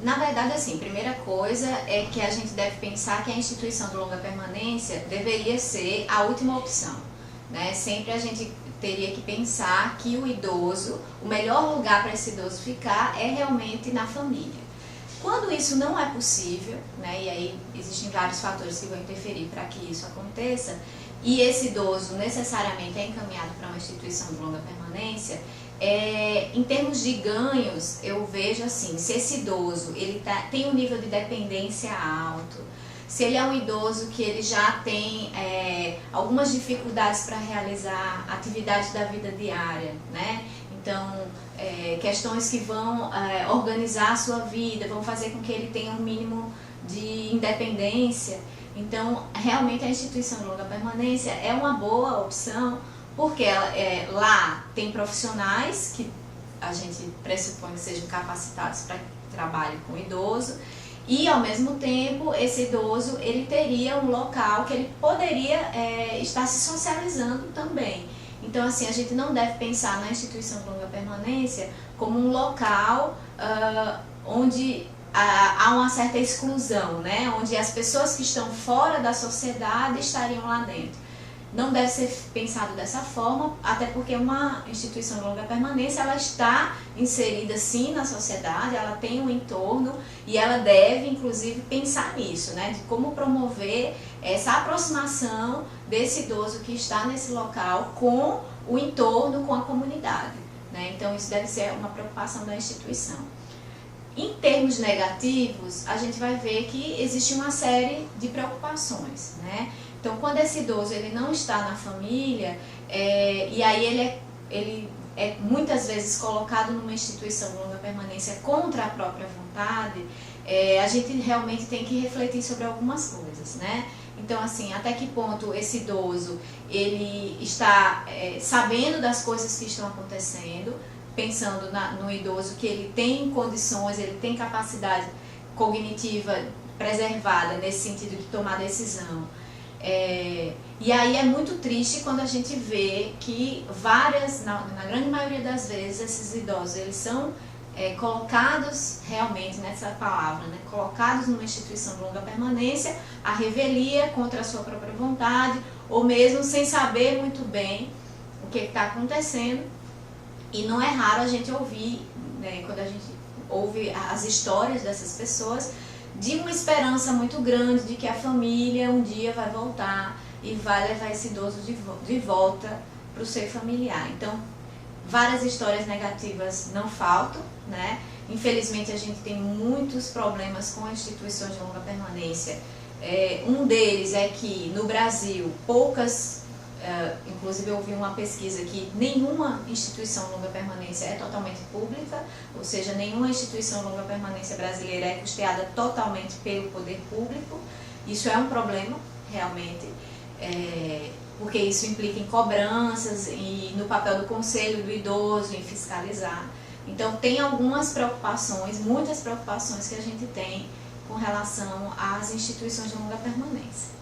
Na verdade, assim, primeira coisa é que a gente deve pensar que a instituição de longa permanência deveria ser a última opção, né? Sempre a gente teria que pensar que o idoso, o melhor lugar para esse idoso ficar é realmente na família. Quando isso não é possível, né, e aí existem vários fatores que vão interferir para que isso aconteça, e esse idoso necessariamente é encaminhado para uma instituição de longa permanência, em termos de ganhos, eu vejo assim, se esse idoso tem um nível de dependência alto, se ele é um idoso que ele já tem algumas dificuldades para realizar atividades da vida diária, né? Então, questões que vão organizar a sua vida, vão fazer com que ele tenha um mínimo de independência. Então, realmente a instituição de longa permanência é uma boa opção, porque lá tem profissionais que a gente pressupõe que sejam capacitados para trabalho com idoso, e ao mesmo tempo esse idoso ele teria um local que ele poderia estar se socializando também. Então, assim, a gente não deve pensar na instituição de longa permanência como um local onde há uma certa exclusão, né? Onde as pessoas que estão fora da sociedade estariam lá dentro. Não deve ser pensado dessa forma, até porque uma instituição de longa permanência ela está inserida sim na sociedade, ela tem um entorno e ela deve inclusive pensar nisso, né? De como promover essa aproximação desse idoso que está nesse local com o entorno, com a comunidade, né? Então isso deve ser uma preocupação da instituição. Em termos negativos, a gente vai ver que existe uma série de preocupações, né? Então, quando esse idoso ele não está na família, e aí ele é muitas vezes colocado numa instituição de longa permanência contra a própria vontade, a gente realmente tem que refletir sobre algumas coisas, né? Então, assim, até que ponto esse idoso ele está sabendo das coisas que estão acontecendo, pensando no idoso que ele tem condições, ele tem capacidade cognitiva preservada nesse sentido de tomar decisão. E aí é muito triste quando a gente vê que na grande maioria das vezes, esses idosos eles são colocados realmente nessa palavra, né? Colocados numa instituição de longa permanência, à revelia, contra a sua própria vontade, ou mesmo sem saber muito bem o que está acontecendo. E não é raro a gente ouvir, né, quando a gente ouve as histórias dessas pessoas, de uma esperança muito grande de que a família um dia vai voltar e vai levar esse idoso de volta para o seio familiar. Então, várias histórias negativas não faltam, né? Infelizmente, a gente tem muitos problemas com instituições de longa permanência. Um deles é que, no Brasil, inclusive eu ouvi uma pesquisa que nenhuma instituição de longa permanência é totalmente pública, ou seja, nenhuma instituição de longa permanência brasileira é custeada totalmente pelo poder público. Isso é um problema, realmente, porque isso implica em cobranças e no papel do conselho do idoso, em fiscalizar. Então tem algumas preocupações, muitas preocupações que a gente tem com relação às instituições de longa permanência.